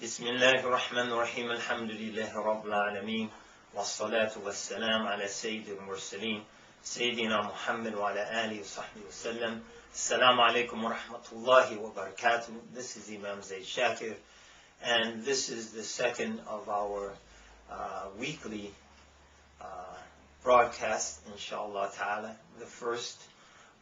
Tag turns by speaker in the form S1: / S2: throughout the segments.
S1: بسم الله الرحمن الرحيم الحمد لله رب العالمين والصلاة والسلام على سيد المرسلين سيدنا محمد وعلى آله وصحبه وسلم. Assalamu alaikum wa rahmatullahi wa barakatuh. This is Imam Zaid Shakir, and this is the second of our weekly broadcast, inshallah ta'ala. The first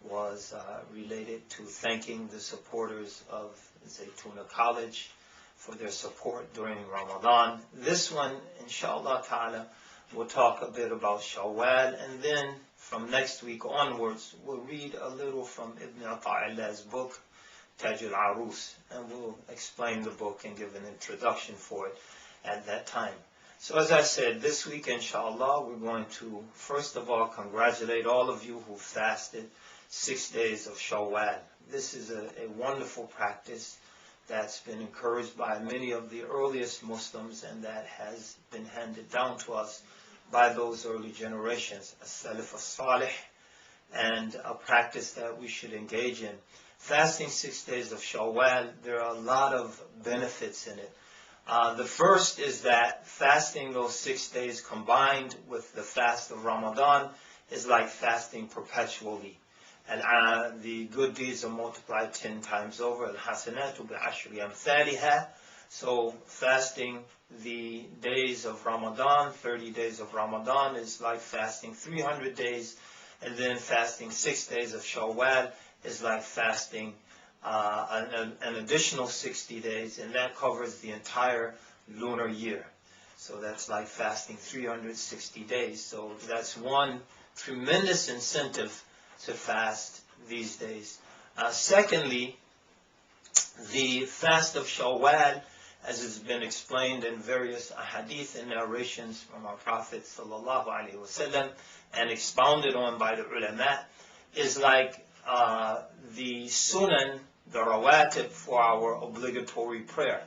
S1: was related to thanking the supporters of Zaytuna College for their support during Ramadan. This one, inshallah ta'ala, we'll talk a bit about Shawwal, and then from next week onwards, we'll read a little from Ibn Ata'illah's book, Taj al-Arus, and we'll explain the book and give an introduction for it at that time. So as I said, this week, inshallah, we're going to, first of all, congratulate all of you who fasted 6 days of Shawwal. This is a wonderful practice that's been encouraged by many of the earliest Muslims, and that has been handed down to us by those early generations, as-Salaf as-Salih, and a practice that we should engage in. Fasting 6 days of Shawwal, there are a lot of benefits in it. The first is that fasting those 6 days combined with the fast of Ramadan is like fasting perpetually. And the good deeds are multiplied 10 times over. Al-Hasanatu bi'ashri amthaliha. So fasting the days of Ramadan, 30 days of Ramadan, is like fasting 300 days. And then fasting 6 days of Shawwal is like fasting an additional 60 days. And that covers the entire lunar year. So that's like fasting 360 days. So that's one tremendous incentive to fast these days. Secondly, the fast of Shawwal, as has been explained in various ahadith and narrations from our Prophet ﷺ and expounded on by the ulama, is like the sunan, the rawatib for our obligatory prayer.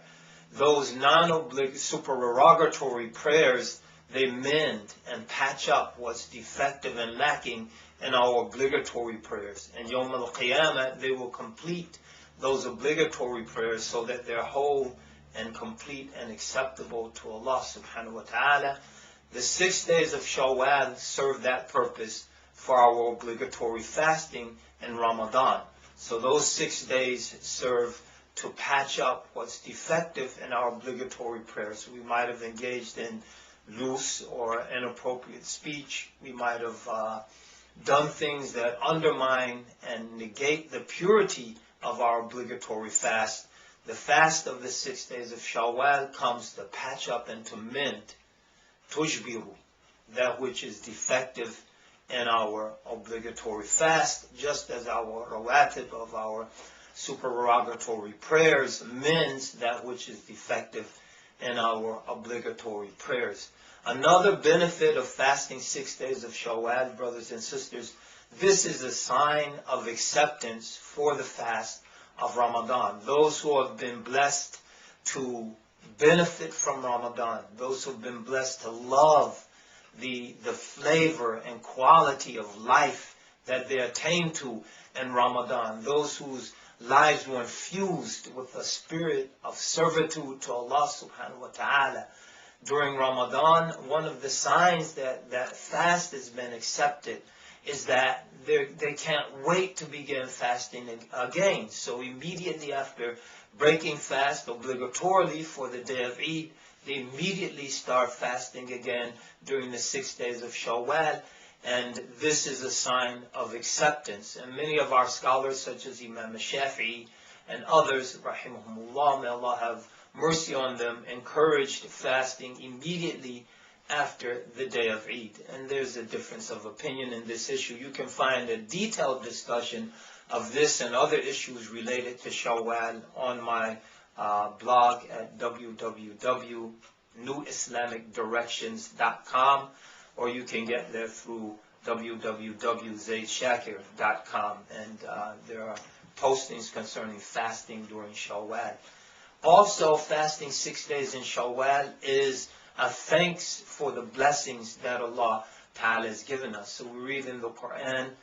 S1: Those supererogatory prayers, they mend and patch up what's defective and lacking in our obligatory prayers. And Yawm al-Qiyamah, they will complete those obligatory prayers so that they're whole and complete and acceptable to Allah subhanahu wa ta'ala. The 6 days of Shawwal serve that purpose for our obligatory fasting in Ramadan. So those 6 days serve to patch up what's defective in our obligatory prayers. We might have engaged in loose or inappropriate speech. We might have done things that undermine and negate the purity of our obligatory fast. The fast of the 6 days of Shawwal comes to patch up and to mend, tujbiru, that which is defective in our obligatory fast, just as our rawatib of our supererogatory prayers mends that which is defective in our obligatory prayers. Another benefit of fasting 6 days of Shawwal, brothers and sisters, this is a sign of acceptance for the fast of Ramadan. Those who have been blessed to benefit from Ramadan, those who have been blessed to love the flavor and quality of life that they attain to in Ramadan, those whose lives were infused with a spirit of servitude to Allah subhanahu wa ta'ala during Ramadan, one of the signs that fast has been accepted is that they can't wait to begin fasting again. So immediately after breaking fast obligatorily for the day of Eid, they immediately start fasting again during the 6 days of Shawwal. And this is a sign of acceptance. And many of our scholars, such as Imam Shafi'i and others, rahimahumullah, may Allah have mercy on them, encouraged fasting immediately after the day of Eid. And there's a difference of opinion in this issue. You can find a detailed discussion of this and other issues related to Shawwal on my blog at www.newislamicdirections.com, or you can get there through www.zaidshakir.com, and there are postings concerning fasting during Shawwal. Also, fasting 6 days in Shawwal is a thanks for the blessings that Allah Ta'ala has given us. So we read in the Quran,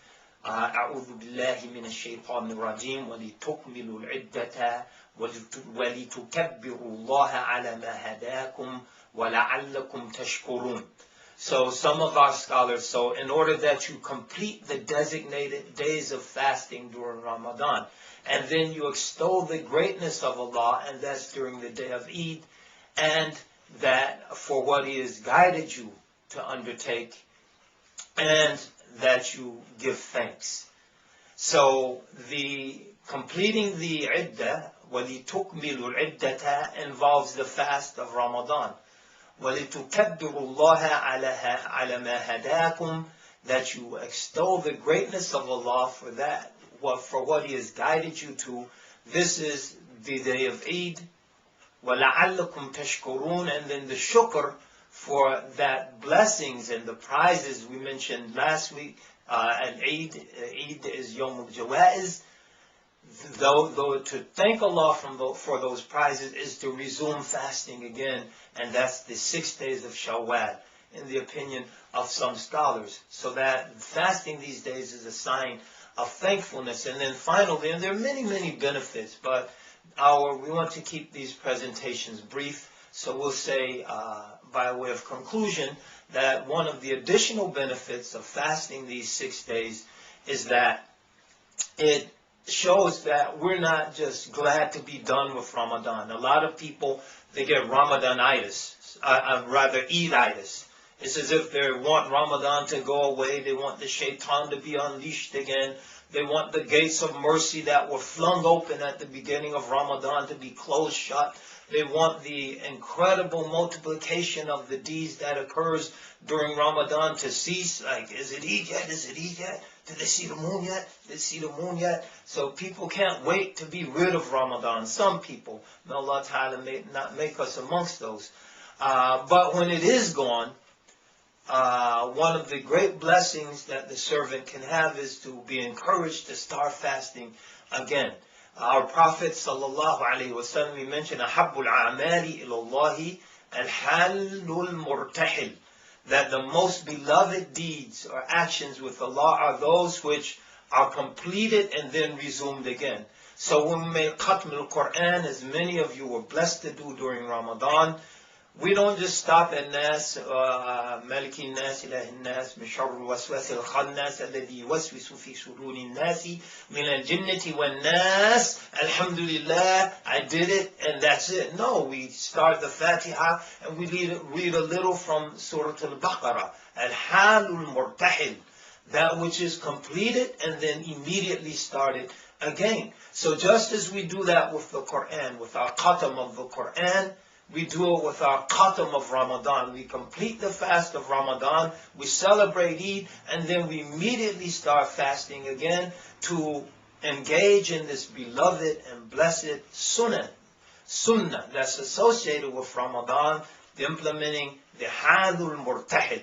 S1: أعوذ بالله من الشيطان الرجيم ولتكملوا العدة ولتكبروا الله على ما هداكم ولعلكم تشكرون. So some of our scholars, so in order that you complete the designated days of fasting during Ramadan, and then you extol the greatness of Allah, and that's during the day of Eid, and that for what He has guided you to undertake, and that you give thanks. So the completing the iddah, وَلِتُكْمِلُوا الْعِدَّةَ, involves the fast of Ramadan. وَلِتُكَبِّرُوا اللَّهَ عَلَى مَا هَدَاكُمْ, that you extol the greatness of Allah for that, for what He has guided you to. This is the day of Eid. وَلَعَلَّكُمْ تَشْكُرُونَ, and then the shukr for that blessings and the prizes we mentioned last week. And Eid is Yawm al-Jawaiz. Though to thank Allah for those prizes is to resume fasting again, and that's the 6 days of Shawwal, in the opinion of some scholars. So that fasting these days is a sign of thankfulness. And then finally, and there are many, many benefits, but we want to keep these presentations brief, so we'll say by way of conclusion that one of the additional benefits of fasting these 6 days is that it shows that we're not just glad to be done with Ramadan. A lot of people, they get Ramadanitis, rather Eiditis. It's as if they want Ramadan to go away. They want the shaitan to be unleashed again. They want the gates of mercy that were flung open at the beginning of Ramadan to be closed shut. They want the incredible multiplication of the deeds that occurs during Ramadan to cease. Like, is it Eid yet? Is it Eid yet? Did they see the moon yet? Did they see the moon yet? So people can't wait to be rid of Ramadan. Some people, may Allah Ta'ala not make us amongst those. But when it is gone, one of the great blessings that the servant can have is to be encouraged to start fasting again. Our Prophet sallallahu alaihi wasallam, he mentioned ahabbul a'mali ilallahi al-halul murtahil, that the most beloved deeds or actions with Allah are those which are completed and then resumed again. So when we made Khatm al-Quran, as many of you were blessed to do during Ramadan, we don't just stop at Nas, Maliki Nas, Ilahi Nas, min sharri al-waswas al-khannas, alladhi yuwaswisu fi sururi nasi, min al-jinnati wan-nas, alhamdulillah, I did it, and that's it. No, we start the Fatiha, and we read a little from Surah Al-Baqarah, al-halul murtahil, that which is completed, and then immediately started again. So just as we do that with the Quran, with our khatam of the Quran, we do it with our khatam of Ramadan. We complete the fast of Ramadan, we celebrate Eid, and then we immediately start fasting again to engage in this beloved and blessed sunnah that's associated with Ramadan, implementing the halul murtahil,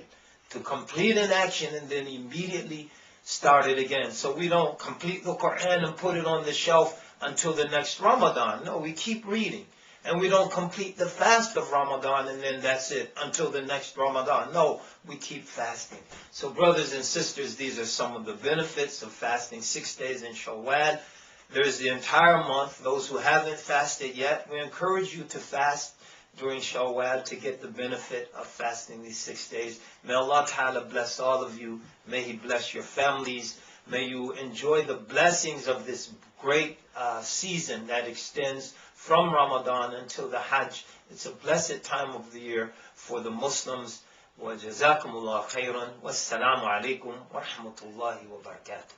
S1: to complete an action and then immediately start it again. So we don't complete the Quran and put it on the shelf until the next Ramadan. No, we keep reading. And we don't complete the fast of Ramadan and then that's it until the next Ramadan. No, we keep fasting. So brothers and sisters, these are some of the benefits of fasting 6 days in Shawwal. There's the entire month. Those who haven't fasted yet, we encourage you to fast during Shawwal to get the benefit of fasting these 6 days. May Allah Ta'ala bless all of you. May He bless your families. May you enjoy the blessings of this great season that extends from Ramadan until the Hajj. It's a blessed time of the year for the Muslims. وَجَزَاكُمُ اللَّهُ خَيْرًا وَالسَّلَامُ عَلَيْكُمْ وَرَحْمَةُ اللَّهِ وَبَرَكَاتُهُ.